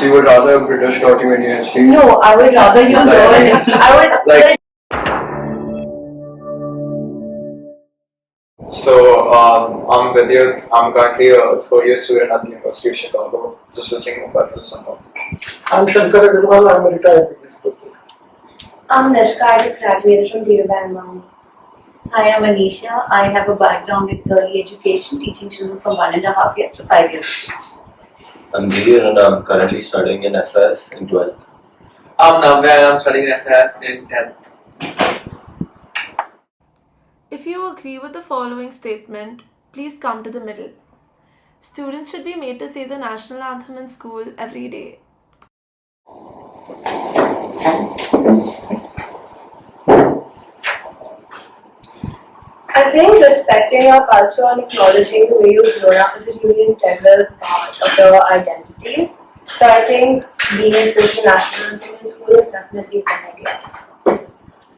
So you would rather British taught you Indian history? No, I would rather you learn. I would like. So I'm with you. I'm currently a third-year student at the University of Chicago, just visiting Mumbai for the summer. I'm Shankar Agarwal. I'm a retired business person. I'm Nishka. I just graduated from Zero Bang. Hi, I'm Anisha. I have a background in early education, teaching children from 1.5 years to 5 years of age. I'm Gideon and I'm currently studying in SAS in 12th. I'm Navya and I'm studying SAS in 10th. If you agree with the following statement, please come to the middle. Students should be made to say the national anthem in school every day. I think respecting your culture and acknowledging the way you've grown up is a really integral part of your identity. So I think being exposed to national anthem in school is definitely a good idea.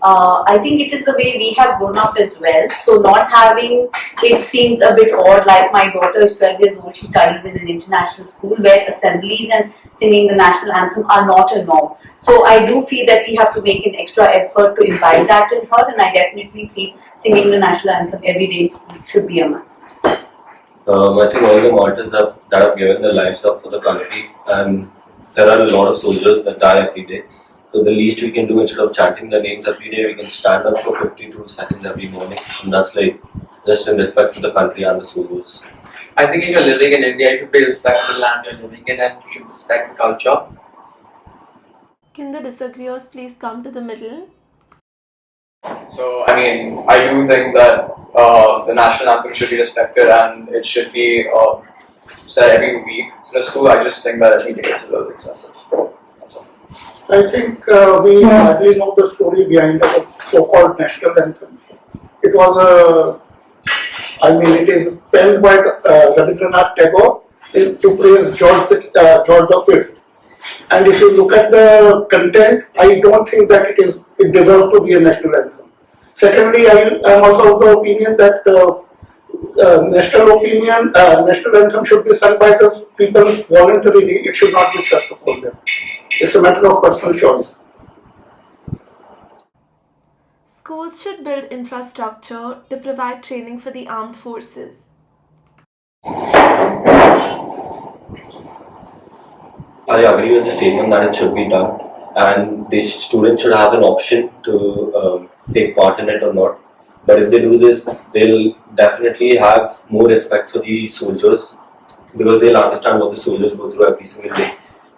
I think it is the way we have grown up as well. So not having it seems a bit odd. Like my daughter is 12 years old. She studies in an international school where assemblies and singing the national anthem are not a norm. So I do feel that we have to make an extra effort to imbibe that in her, and I definitely feel singing the national anthem every day in school should be a must. I think all the martyrs that have given their lives up for the country, and there are a lot of soldiers that die every day. So the least we can do, instead of chanting their names every day, we can stand up for 52 seconds every morning, and that's like just in respect for the country and the soldiers. I think if you're living in India, you should pay respect to the land you're living in and you should respect the culture. Can the disagreeers please come to the middle? So I mean, I do think that the national anthem should be respected and it should be said every week in a school. I just think that every day is a little excessive. That's all. I think we hardly know the story behind the so-called national anthem. It was it is penned by Rabindranath Tagore to praise George V. And if you look at the content, I don't think that it deserves to be a national anthem. Secondly, I am also of the opinion that national anthem should be sung by the people voluntarily. It should not be just for them. It's a matter of personal choice. Schools should build infrastructure to provide training for the armed forces. I agree with the statement that it should be done, and the students should have an option to take part in it or not. But if they do this, they'll definitely have more respect for the soldiers, because they'll understand what the soldiers go through every single day.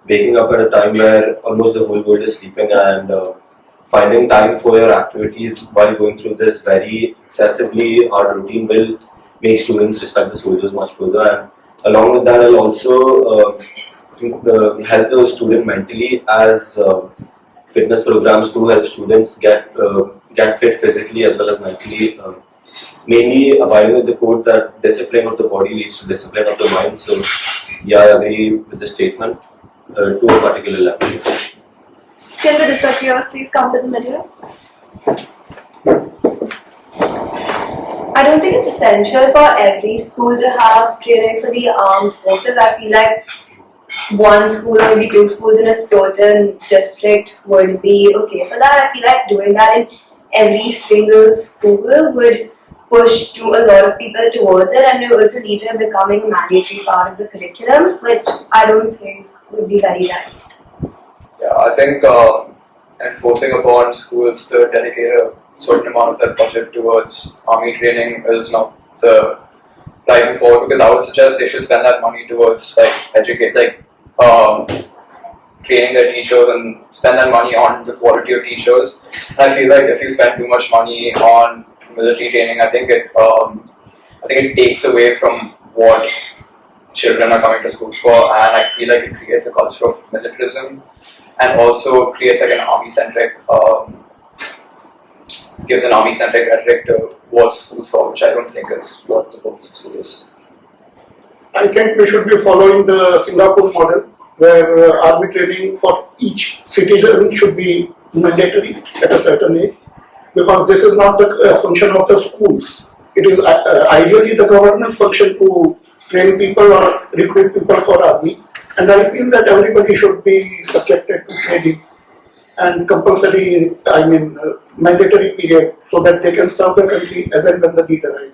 Waking up at a time where almost the whole world is sleeping, and finding time for your activities while going through this very excessively hard routine will make students respect the soldiers much further. And along with that, I'll also help the student mentally, as fitness programs do help students get fit physically as well as mentally, mainly abiding with the quote that discipline of the body leads to discipline of the mind. So yeah, I agree with the statement to a particular level. Can the disagreeers please come to the middle? I don't think it's essential for every school to have training for the armed forces. I feel like one school or maybe two schools in a certain district would be okay for that. I feel like doing that in every single school would push to a lot of people towards it, and it would also lead to it becoming a mandatory part of the curriculum, which I don't think would be very right. Yeah, I think enforcing upon schools to dedicate a certain amount of their budget towards army training is not the right move forward, because I would suggest they should spend that money towards training their teachers and spend that money on the quality of teachers. And I feel like if you spend too much money on military training, I think it takes away from what children are coming to school for, and I feel like it creates a culture of militarism and also creates like an army-centric, gives an army-centric rhetoric to what schools for, which I don't think is what the purpose of school is. I think we should be following the Singapore model, where army training for each citizen should be mandatory at a certain age, because this is not the function of the schools. It is ideally the government's function to train people or recruit people for army. And I feel that everybody should be subjected to training and compulsory, mandatory period so that they can serve the country as and when the need arises.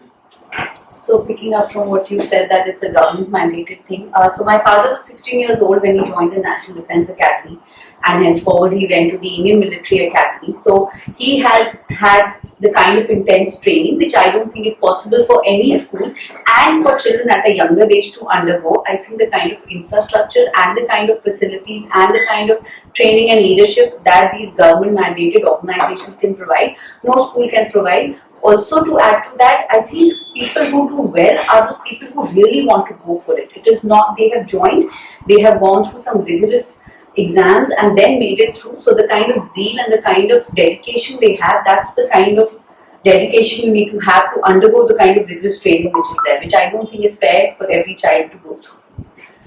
So picking up from what you said that it's a government mandated thing. So my father was 16 years old when he joined the National Defence Academy, and henceforward he went to the Indian Military Academy. So he has had the kind of intense training which I don't think is possible for any school and for children at a younger age to undergo. I think the kind of infrastructure and the kind of facilities and the kind of training and leadership that these government mandated organizations can provide, no school can provide. Also, to add to that, I think people who do well are those people who really want to go for it. It is not, they have joined, they have gone through some rigorous exams and then made it through. So the kind of zeal and the kind of dedication they have, that's the kind of dedication you need to have to undergo the kind of rigorous training which is there, which I don't think is fair for every child to go through.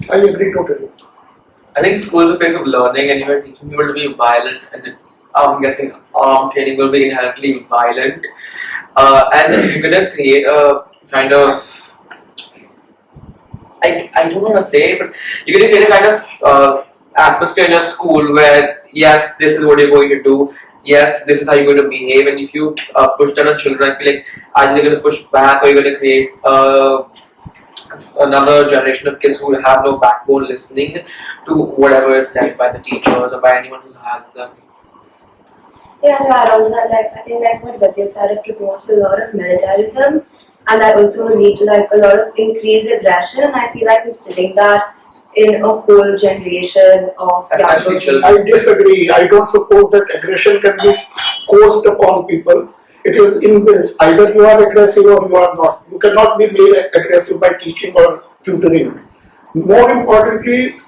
I agree totally. I think school is a place of learning, and you're teaching people to be violent, and I'm guessing arm training will be inherently violent. And you're gonna create a kind of, I don't want to say it, but you're gonna create a kind of atmosphere in your school where, yes, this is what you're going to do, yes, this is how you're going to behave, and if you push down on children, I feel like either you're going to push back or you're going to create another generation of kids who have no backbone listening to whatever is said by the teachers or by anyone who's hired them. Yeah, to add on to that, I think what Vidyut said, it promotes a lot of militarism, and that also will lead to a lot of increased aggression, and I feel like instilling that in a whole generation of Especially young children. I disagree. I don't suppose that aggression can be forced upon people. It is inbuilt. Either you are aggressive or you are not. You cannot be made aggressive by teaching or tutoring. More importantly,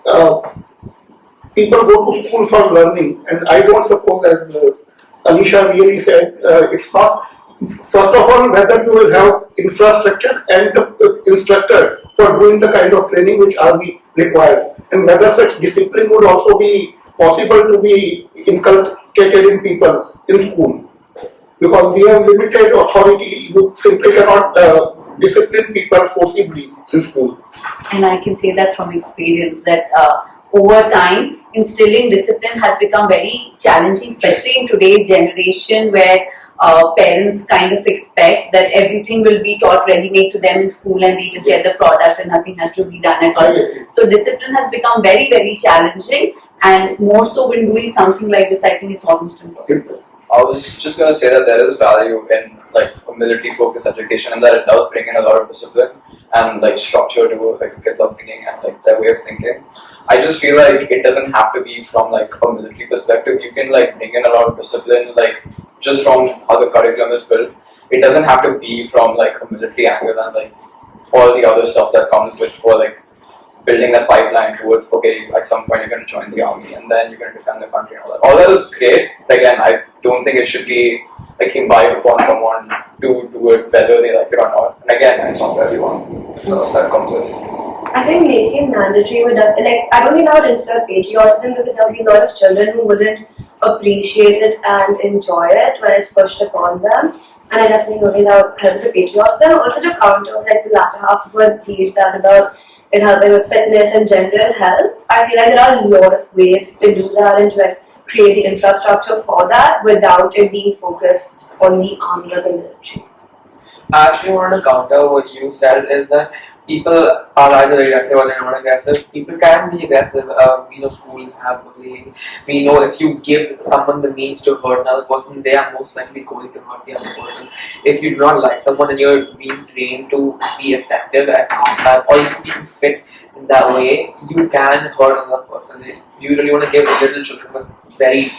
people go to school for learning, and I don't suppose, as Anisha really said, it's not. First of all, whether you will have infrastructure and instructors for doing the kind of training which army requires, and whether such discipline would also be possible to be inculcated in people in school. Because we have limited authority, you simply cannot discipline people forcibly in school. And I can say that from experience that over time, instilling discipline has become very challenging, especially in today's generation where parents kind of expect that everything will be taught ready-made to them in school and they just get the product and nothing has to be done at home. So discipline has become very, very challenging, and more so when doing something like this, I think it's almost impossible. I was just going to say that there is value in a military focused education, and that it does bring in a lot of discipline and structure to kids' upbringing and their way of thinking. I just feel like it doesn't have to be from a military perspective. You can bring in a lot of discipline just from how the curriculum is built. It doesn't have to be from a military angle and all the other stuff that comes with building that pipeline towards, okay, at some point you're going to join the army and then you're going to defend the country and all that. All that is great. Again, I don't think it should be imbibed upon someone to do it whether they like it or not. And again, it's not for everyone that comes with it. I think making it mandatory would I don't think that would instill patriotism, because there will be a lot of children who wouldn't appreciate it and enjoy it when it's pushed upon them. And I definitely don't think that would help with the patriotism. Also, to counter the latter half of what Dheer said about it helping with fitness and general health, I feel like there are a lot of ways to do that and to create the infrastructure for that without it being focused on the army or the military. I actually want to counter what you said is that people are either aggressive or they're not aggressive. People can be aggressive. Schools have bullying. We know if you give someone the means to hurt another person, they are most likely going to hurt the other person. If you do not like someone and you're being trained to be effective at combat or you can fit in that way, you can hurt another person. If you really want to give little children with very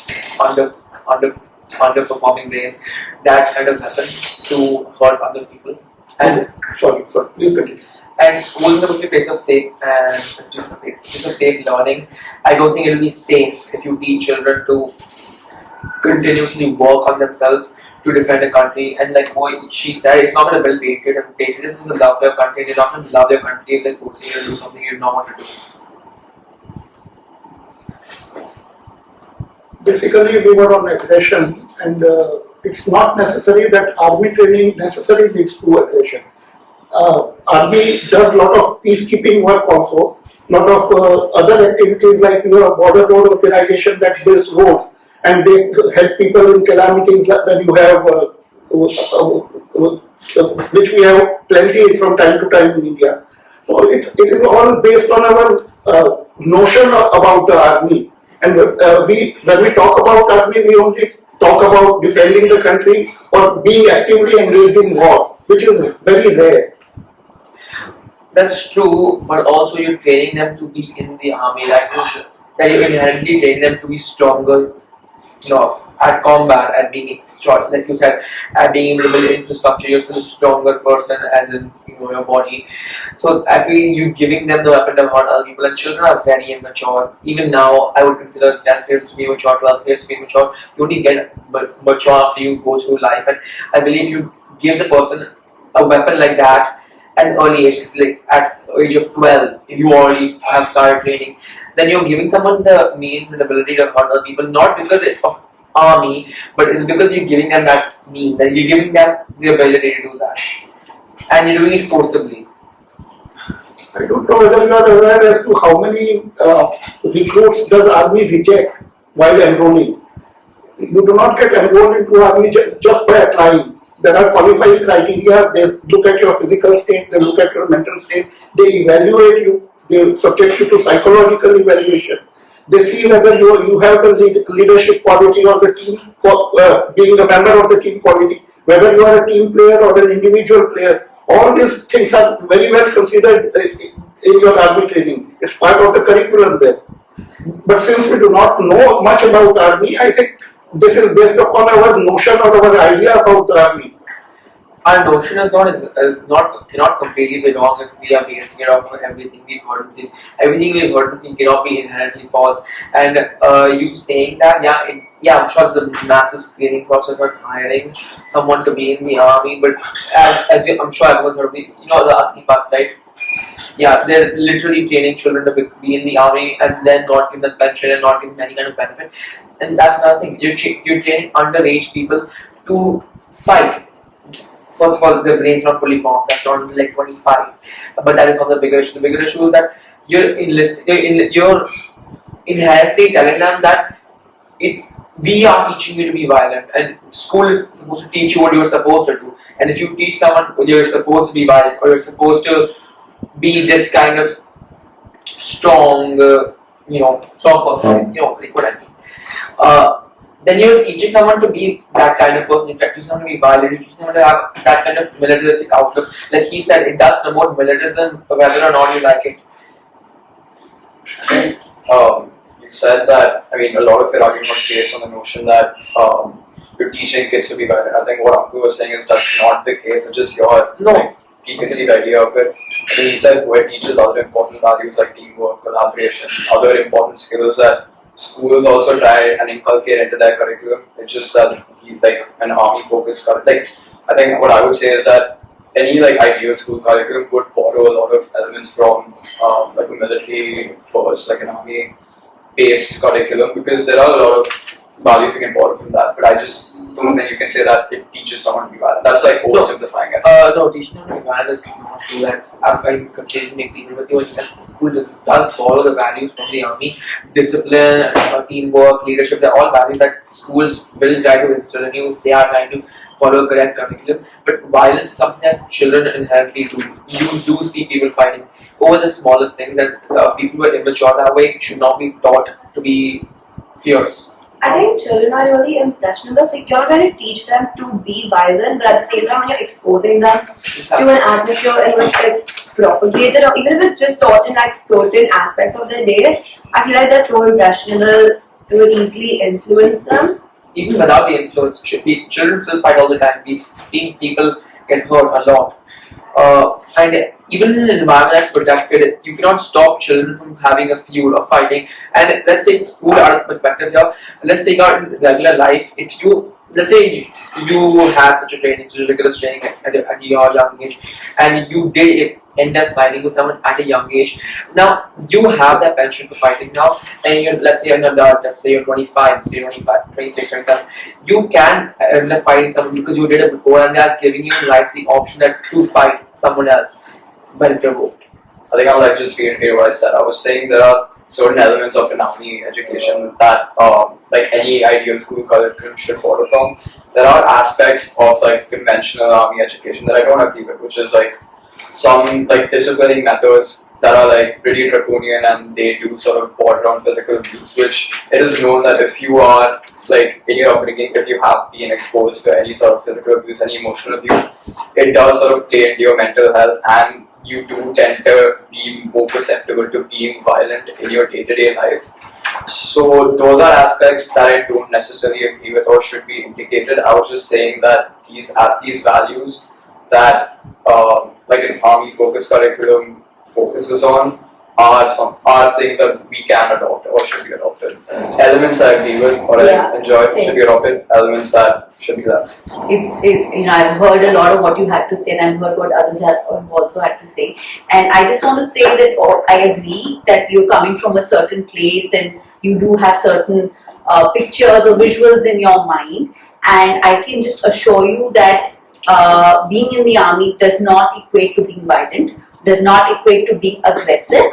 underperforming brains that kind of weapon to hurt other people. And Sorry, please continue. And school is a place of safe learning. I don't think it will be safe if you teach children to continuously work on themselves to defend a country. And what she said, it's not going to build patriotism. Patriotism is a love for your country. You're not going to love your country if they're forcing you to do something you don't want to do. Basically, we were on aggression, and it's not necessary that army training necessarily leads to aggression. army does lot of peacekeeping work also, lot of other activities like your border road organization that builds roads, and they help people in calamities like when you have which we have plenty from time to time in India. So it is all based on our notion about the army. And when we talk about army, we only talk about defending the country or being actively engaged in war, which is very rare. That's true, but also you're training them to be in the army. That you're inherently training them to be stronger, at combat, at being strong, like you said, at being able to build infrastructure. You're still a stronger person, as in your body. So I feel you giving them the weapon to hurt other people. And children are very immature. Even now, I would consider 10th years to be mature, 12th years to be mature. You only get mature after you go through life, and I believe you give the person a weapon like that at an early age, like at age of 12, if you already have started training, then you're giving someone the means and ability to hurt other people, not because of army, but it's because you're giving them that mean, that you're giving them the ability to do that. And you're doing it forcibly. I don't know whether you are aware as to how many recruits does army reject while enrolling. You do not get enrolled into army just by applying. There are qualifying criteria. They look at your physical state, they look at your mental state, they evaluate you, they subject you to psychological evaluation. They see whether you have the leadership quality or the team, being a member of the team quality, whether you are a team player or an individual player. All these things are very well considered in your army training. It's part of the curriculum there. But since we do not know much about army, I think this is based upon our notion or our idea about the army. Our notion is cannot completely be wrong if we are basing it off of everything we've heard and seen. Everything we've heard and seen cannot be inherently false. And you saying that, I'm sure it's a massive screening process for hiring someone to be in the army. But I'm sure everyone's heard of the army path, right? Yeah, they're literally training children to be in the army and then not give them pension and not give them any kind of benefit. And that's another thing. You're training underage people to fight. First of all, their brain's not fully formed. That's not until like 25. But that is not the bigger issue. The bigger issue is that you're inherently telling them that we are teaching you to be violent, and school is supposed to teach you what you're supposed to do. And if you teach someone you're supposed to be violent or you're supposed to be this kind of strong, strong person, like what I mean. Then you're teaching someone to be that kind of person. You're teaching someone to be violent. You're teaching someone to have that kind of militaristic outlook. Like he said, it does promote militarism, whether or not you like it. I think you said that. I mean, a lot of your argument was based on the notion that you're teaching kids to be violent. I think what Anku was saying is that's not the case. It's just your preconceived idea of it. I think he said it teaches other important values like teamwork, collaboration, other important skills that schools also try and inculcate into their curriculum. It's just that like an army focused curriculum. Like I think what I would say is that any ideal school curriculum would borrow a lot of elements from like a military first, like an army based curriculum, because there are a lot of values you can borrow from that. But I just don't think you can say that it teaches someone to be violent. That's like oversimplifying it. No, teaching someone to be violent is not do that. I completely agree with you. Yes, the school does follow the values from the army: discipline, teamwork, leadership. They're all values that schools will try to instill in you. They are trying to follow a correct curriculum. But violence is something that children inherently do. You do see people fighting over the smallest things, and people who are immature that way should not be taught to be fierce. I think children are really impressionable. So you're trying to teach them to be violent, but at the same time, when you're exposing them to an atmosphere in which it's propagated, or even if it's just taught in like certain aspects of their day, I feel like they're so impressionable, it would easily influence them. Even without the influence, children still fight all the time. We've seen people get hurt a lot. And even in an environment that's protected, you cannot stop children from having a feud or fighting. And let's take school out of perspective here. Let's take out in regular life. If you, let's say you had such a training, such a rigorous training at your young age, and you did end up fighting with someone at a young age. Now you have that penchant for fighting now, and you're, let's say, an adult, let's say you're 25, say you're 25, 26, 27, you can end up fighting someone because you did it before, and that's giving you the option to fight someone else. well provoked. I think I'll like just reiterate what I said. I was saying there are certain elements of an army education that like any ideal school curriculum should follow from. There are aspects of like conventional army education that I don't agree with, which is like some like disciplining methods that are like pretty draconian and they do sort of border on physical abuse, which it is known that if you are like in your upbringing, if you have been exposed to any sort of physical abuse, any emotional abuse, it does sort of play into your mental health and you do tend to be more susceptible to being violent in your day-to-day life. So those are aspects that I don't necessarily agree with or should be indicated. I was just saying that these values that like an army focused curriculum focuses on are things that we can adopt or should be adopted. Elements I agree with or Yeah, I enjoy same. should be adopted. Elements that should be left. I've heard a lot of what you had to say, and I've heard what others have also had to say. And I just want to say that I agree that you're coming from a certain place and you do have certain pictures or visuals in your mind. And I can just assure you that being in the army does not equate to being violent, does not equate to being aggressive.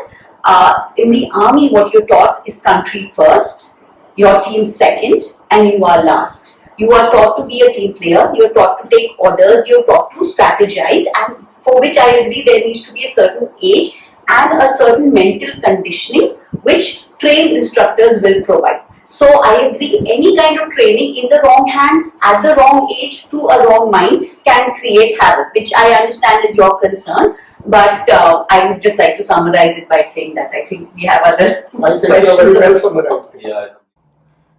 In the army, what you're taught is country first, your team second, and you are last. You are taught to be a team player, you are taught to take orders, you are taught to strategize, and for which I agree there needs to be a certain age and a certain mental conditioning which trained instructors will provide. So I agree, any kind of training in the wrong hands at the wrong age to a wrong mind can create havoc, which I understand is your concern. But I would just like to summarize it by saying that I think we have other I think you are very well summarized. Yeah.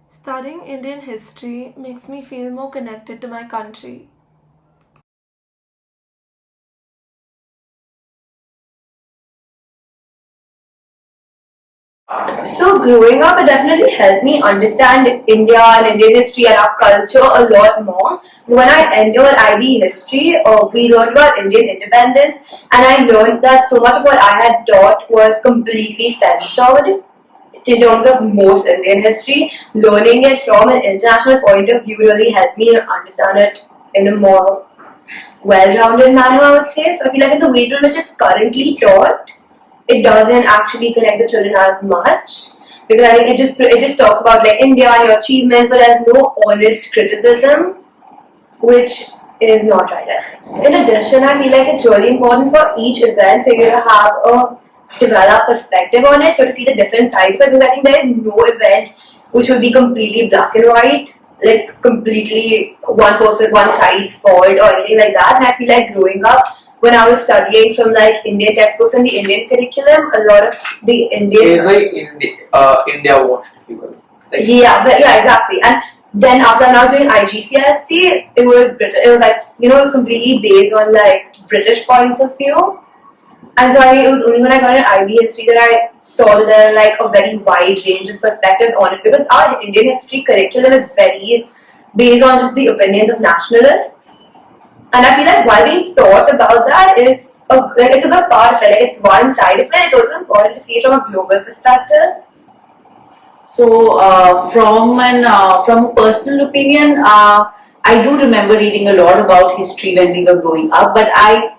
Studying Indian history makes me feel more connected to my country. So growing up, it definitely helped me understand India and Indian history and our culture a lot more. When I entered IB history, we learned about Indian independence, and I learned that so much of what I had taught was completely censored in terms of most Indian history. Learning it from an international point of view really helped me understand it in a more well-rounded manner, I would say. So I feel like in the way in which it's currently taught, it doesn't actually connect the children as much, because I think it just talks about like India and your achievements, but there's no honest criticism, which is not right. I think. In addition, I feel like it's really important for each event for you to have a developed perspective on it, so to see the different sides of it, because I think there is no event which will be completely black and white, like completely one side's fault or anything like that. And I feel like growing up, when I was studying from like Indian textbooks and the Indian curriculum, a lot of the Indian It's like India washed people. Like, yeah, exactly. And then after when I was doing IGCSE, it was like it was completely based on like British points of view. And so it was only when I got an IB history that I saw that there are like a very wide range of perspectives on it, because our Indian history curriculum is very based on just the opinions of nationalists. And I feel like while being taught about that is it's a good part of it, like it's one side of it, it's also important to see it from a global perspective. So, from a personal opinion, I do remember reading a lot about history when we were growing up, but I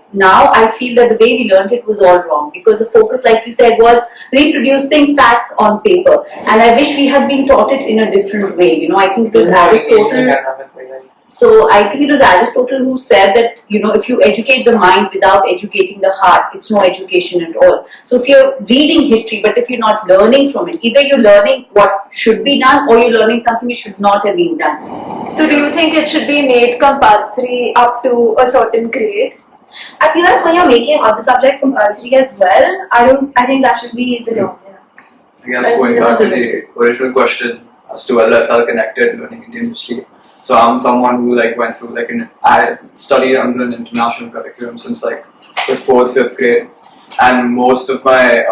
feel that the way we learned it was all wrong, because the focus, like you said, was reproducing facts on paper, and I wish we had been taught it in a different way. I think it was Aristotle. So I think it was Aristotle who said that, if you educate the mind without educating the heart, it's no education at all. So if you're reading history, but if you're not learning from it, either you're learning what should be done or you're learning something that should not have been done. So, do you think it should be made compulsory up to a certain grade? I feel like when you're making other subjects compulsory as well, I think that should be the norm. I guess going back to the original question as to whether I felt connected learning Indian history. So I'm someone who went through I studied under an international curriculum since the 4th, 5th grade, and most of my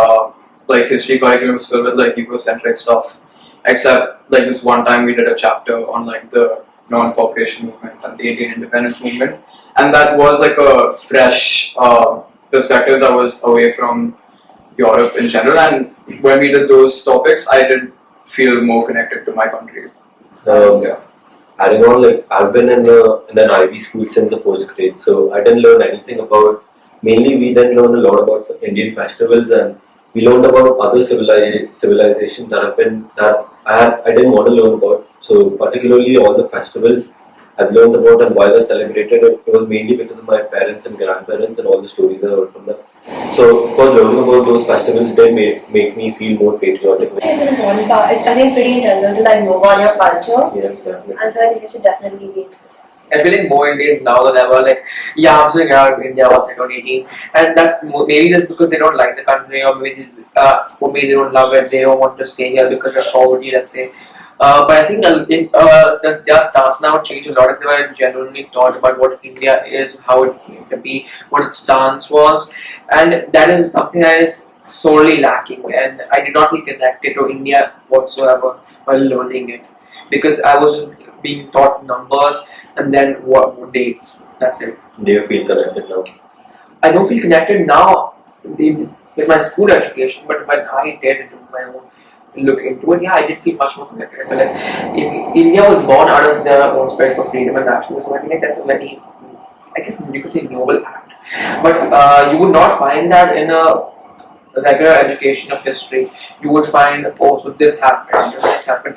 history curriculum was filled with Ecocentric stuff, except this one time we did a chapter on the non-cooperation movement and the Indian independence movement, and that was a fresh perspective that was away from Europe in general. And when we did those topics, I did feel more connected to my country. Yeah. Adding on, I've been in an IB school since the 1st grade, so I didn't learn anything about mainly we then learn a lot about Indian festivals, and we learned about other civilizations that I didn't want to learn about. So particularly all the festivals I've learned about and why they're celebrated. It was mainly because of my parents and grandparents and all the stories I heard from them. So of course learning about those festivals did make me feel more patriotic. It's an important part. I think pretty integral to like know about your culture. Yeah, definitely. And so I think it should definitely be. I feel like more Indians now than ever, like, yeah, I'm going out of India once I turn 18. And maybe that's because they don't like the country, or maybe they don't love it, they don't want to stay here because of poverty, let's say. But I think their stance now change a lot if they were genuinely taught about what India is, how it came to be, what its stance was. And that is something that is sorely lacking. And I did not feel connected to India whatsoever while learning it. Because I was just being taught numbers and then what dates. That's it. Do you feel connected now? I don't feel connected now with my school education, but when I did do my own look into it, yeah, I did feel much more connected. But like, if India was born out of their own spirit for freedom and nationalism, I think that's a very, I guess you could say, noble act. But you would not find that in a regular education of history. You would find, oh, so this happened, this happened.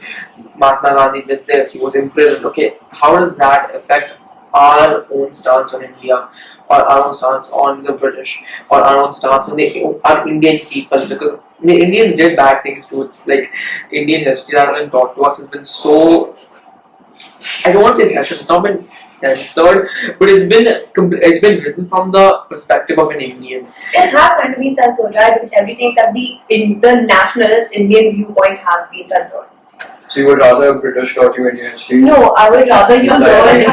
Mahatma Gandhi did this, he was imprisoned. Okay, how does that affect our own stance on India, or our own stance on the British, or our own stance on our Indian people? Because the Indians did bad things too. It's like Indian history that has been taught to us has been so, I don't want to say censored, it's not been censored, but it's been written from the perspective of an Indian. It has kind of been censored, right? Because everything except the nationalist Indian viewpoint has been censored. So you would rather British taught you Indian history? No, I would rather you learn.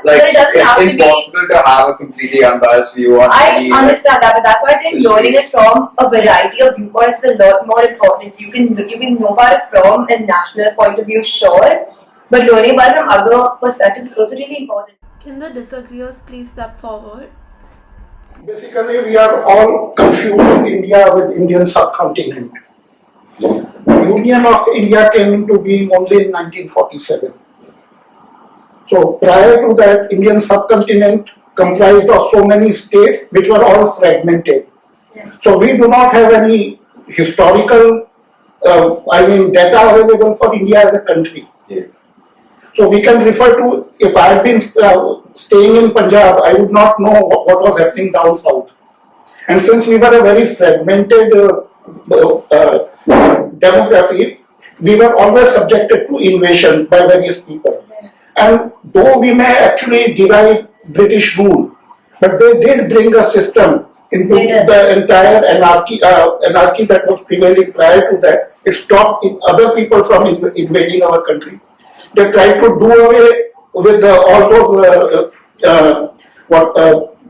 But it doesn't have to it's be. impossible to have a completely unbiased view on I any, understand that, but that's why I think history. learning it from a variety of viewpoints is a lot more important. You can know about it from a nationalist point of view, sure, but learning about it from other perspectives is also really important. Can the disagreeers please step forward? Basically, we are all confusing India with Indian subcontinent. Union of India came into being only in 1947. So prior to that, Indian subcontinent comprised of so many states which were all fragmented. Yeah. So we do not have any historical, data available for India as a country. Yeah. So we can refer to, if I had been staying in Punjab, I would not know what was happening down south. And since we were a very fragmented demography, we were always subjected to invasion by various people. And though we may actually derive British rule, but they did bring a system into the entire anarchy that was prevailing prior to that. It stopped other people from invading our country. They tried to do away with all those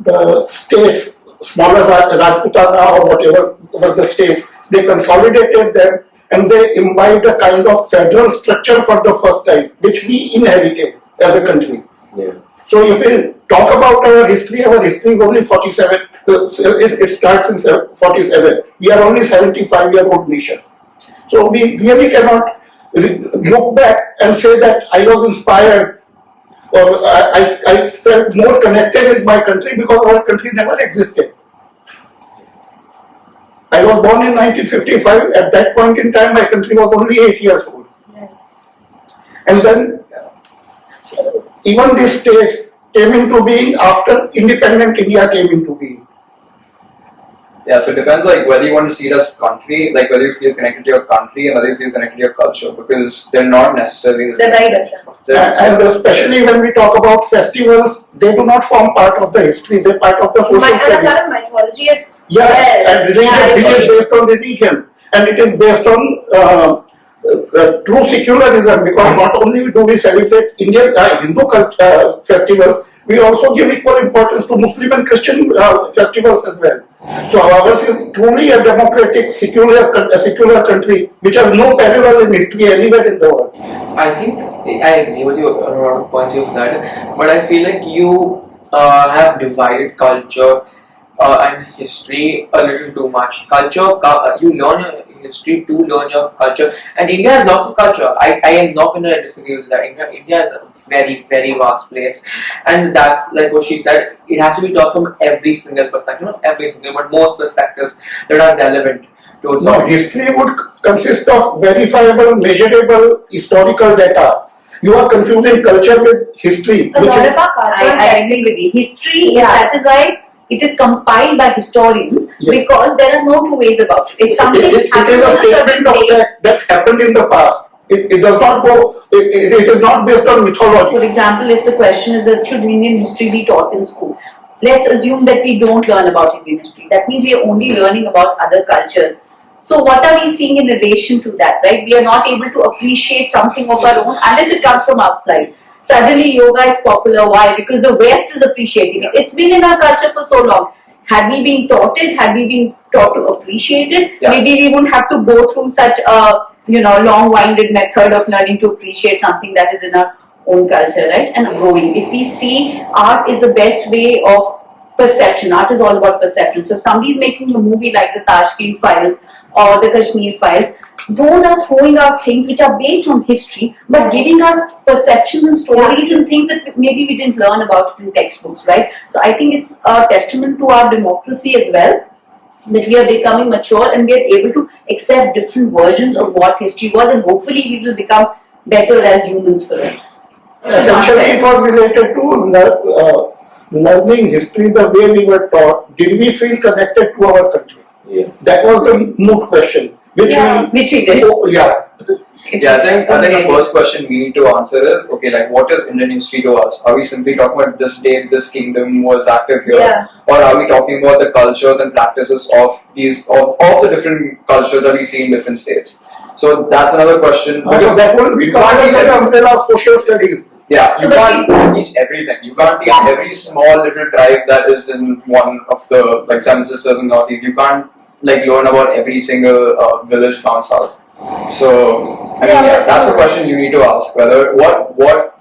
the states, smaller Rajputana or whatever were the states. They consolidated them and they imbibed a kind of federal structure for the first time, which we inherited as a country. Yeah. So if we talk about our history is only 47. It starts in 47. We are only 75-year-old nation. So we really cannot look back and say that I was inspired or I felt more connected with my country because our country never existed. I was born in 1955. At that point in time, my country was only 8 years old. Yeah. And then even these states came into being after independent India came into being. Yeah, so it depends like whether you want to see it as country, like whether you feel connected to your country and whether you feel connected to your culture, because they're not necessarily the same. They're very different. And especially when we talk about festivals, they do not form part of the history, they're part of the social And a fabric. lot of mythology is And religion, which is based on religion, and it is based on true secularism, because not only do we celebrate Indian Hindu festivals, we also give equal importance to Muslim and Christian festivals as well. So ours is truly a democratic, secular country which has no parallel in history anywhere in the world. I think I agree with you on a lot of points you said, but I feel like you have divided culture and history a little too much. Culture, you learn history to learn your culture, and India has lots of culture. I am not going to disagree with that. India is very, very vast place. And that's like what she said, it has to be taught from every single perspective, not every single, but most perspectives that are relevant to us. No, history would consist of verifiable, measurable historical data. You are confusing culture with history. A lot of our culture I agree with you. History, Yeah. that is why it is compiled by historians, Yeah. because there are no two ways about it. If It something is happens a on a statement certain of day, that happened in the past. It does not go, it is not based on for mythology. example, if the question is that should Indian history be taught in school, let's assume that we don't learn about Indian history. That means we are only learning about other cultures. So what are we seeing in relation to that, right? We are not able to appreciate something of our own unless it comes from outside. Suddenly yoga is popular. Why? Because the West is appreciating it. It's been in our culture for so long. Had we been taught it, had we been taught to appreciate it, Yeah. maybe we wouldn't have to go through such a long-winded method of learning to appreciate something that is in our own culture, right? And growing. If we see art is the best way of perception. Art is all about perception. So if somebody's making a movie like the Tashkent Files or the Kashmir Files, those are throwing out things which are based on history, but giving us perceptions and stories and things that maybe we didn't learn about in textbooks, right? So I think it's a testament to our democracy as well, that we are becoming mature and we are able to accept different versions of what history was, and hopefully we will become better as humans for it. Essentially, it was related to learning history the way we were taught. Did we feel connected to our country? Yeah. That was the moot question, which Which we did. yeah. Yeah, I think the first question we need to answer is, okay, like what is Indian history to us? Are we simply talking about this date, this kingdom was active here? Yeah. Or are we talking about the cultures and practices of the different cultures that we see in different states? So that's another question. So that will be you can't covered teach under the everything. umbrella of social studies. Yeah, So you can't teach everything. You can't teach every small little tribe that is in one of the like Seven Sisters in Northeast. You can't like learn about every single village down south. So I mean, that's a question you need to ask. Whether what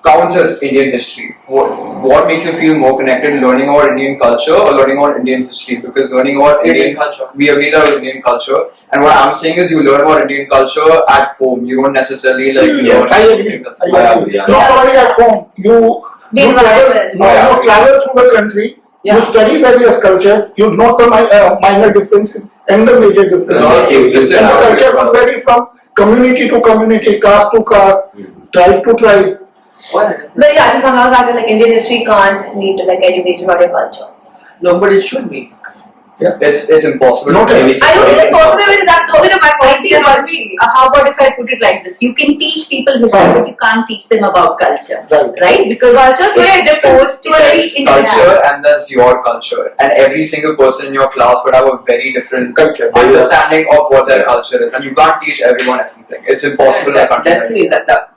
counts as Indian history? What makes you feel more connected learning about Indian culture or learning about Indian history? Because learning about Indian culture. we agree that it's Indian culture. And what I'm saying is, you learn about Indian culture at home. You don't necessarily like learn I every agree. single I thing. agree. Yeah. Not only at home, you The environment. travel through the country. Yeah. You study various cultures. You note the minor differences and the major differences. Listen, And the language culture as well. will vary from community to community, caste to caste, tribe to tribe. But yeah, just come back to like Indian history can't lead to like education about your culture. No, but it should be. It's impossible. Not to every- teach. I don't think it's possible because that's also my I point. think how about if I put it like this? You can teach people history, but you can't teach them about culture, Right. right? Because Culture is very exposed to very it. Culture and that's your culture, and every single person in your class would have a very different Culture. understanding of what their culture is, and you can't teach everyone everything. It's impossible in a country. like Definitely India. that.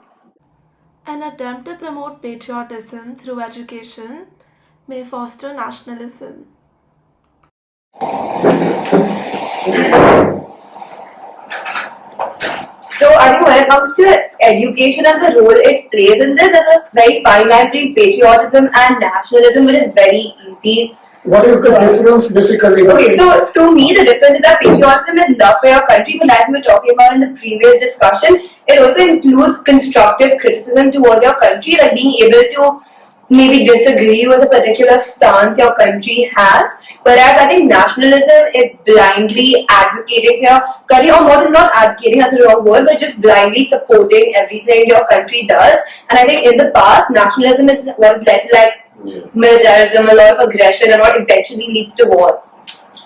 An attempt to promote patriotism through education may foster nationalism. So I think when it comes to education and the role it plays in this, there's a very fine line between patriotism and nationalism, which is very easy. What is the difference basically? Okay, so to me the difference is that patriotism is love for your country, but like we were talking about in the previous discussion, it also includes constructive criticism towards your country, like being able to maybe disagree with a particular stance your country has. Whereas I think nationalism is blindly advocating for your country, or more than not advocating, that's the wrong word, but just blindly supporting everything your country does. And I think in the past, nationalism is what has led to like militarism, a lot of aggression, and what eventually leads to wars.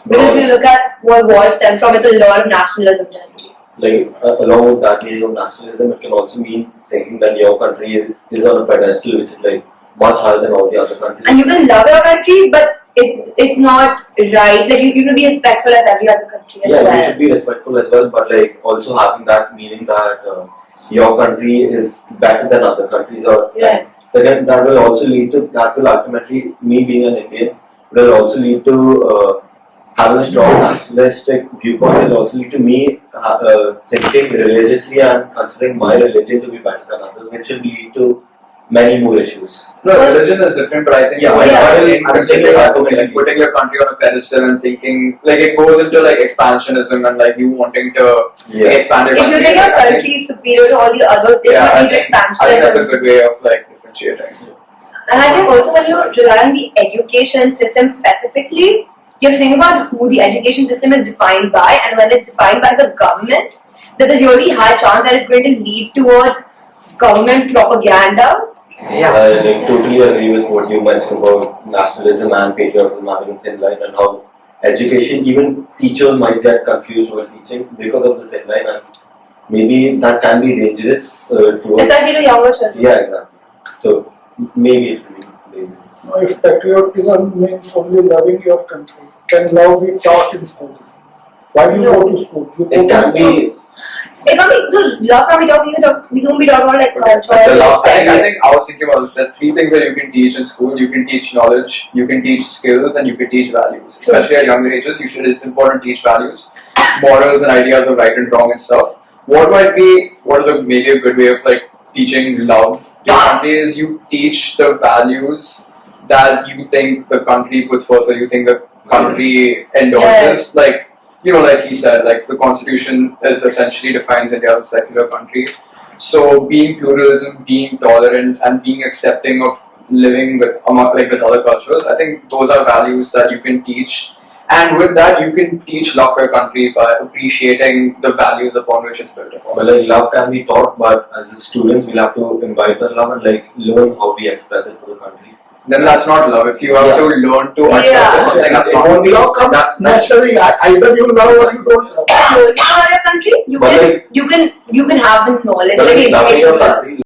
Because if you look at what wars stem from, it's a lot of nationalism generally. Like along with that meaning of nationalism, it can also mean thinking that your country is on a pedestal which is like much higher than all the other countries. And you can love your country, but it's not right. Like you can be respectful of every other country as Yeah, well. you should be respectful as well, but like also having that meaning that your country is better than other countries, or Right. again that will also lead to, that will ultimately, me being an Indian, will also lead to having a strong nationalistic viewpoint. It will also lead to me thinking religiously and considering my religion to be better than others, which will lead to many more issues. No, religion is different, but I think Yeah, I'm saying that like putting your country on a pedestal and thinking like it goes into like expansionism and like you wanting to expand your If country. you think your I think- country is superior to all the others, it Yeah, would I need think that's a expansionism. good way of like differentiating. And I think also when you rely on the education system specifically, you have to think about who the education system is defined by, and when it's defined by the government, there's a really high chance that it's going to lead towards government propaganda. Yeah. I like, totally agree with what you mentioned about nationalism and patriotism having a thin line, and how education, even teachers might get confused while teaching because of the thin line, and maybe that can be dangerous towards. Especially to younger children. Yeah, exactly. So maybe it will be dangerous. So if patriotism means only loving your country, can love be taught in schools? Why do you go to school? You It go can to be. It can't be, so love can't be taught, we don't be taught about like culture, I think I was thinking about the three things that you can teach in school. You can teach knowledge, you can teach skills, and you can teach values. Especially at younger ages, it's important to teach values, morals, and ideas of right and wrong and stuff. What is maybe a good way of like teaching love to your country is you teach the values that you think the country puts first, or you think the country endorses. Like, like he said, like the constitution is essentially defines India as a secular country. So being pluralism, being tolerant, and being accepting of living with other cultures, I think those are values that you can teach. And with that, you can teach love for your country by appreciating the values upon which it's built upon. Well, like love can be taught, but as a students, we'll have to imbibe that love and like learn how we express it for the country. Then that's not love. If you have to learn to accept Yeah. something, that's It not won't be Love comes naturally. Either you love or you don't love. Learning about your country, But like- you can have the knowledge, But like like loving information your to love. country,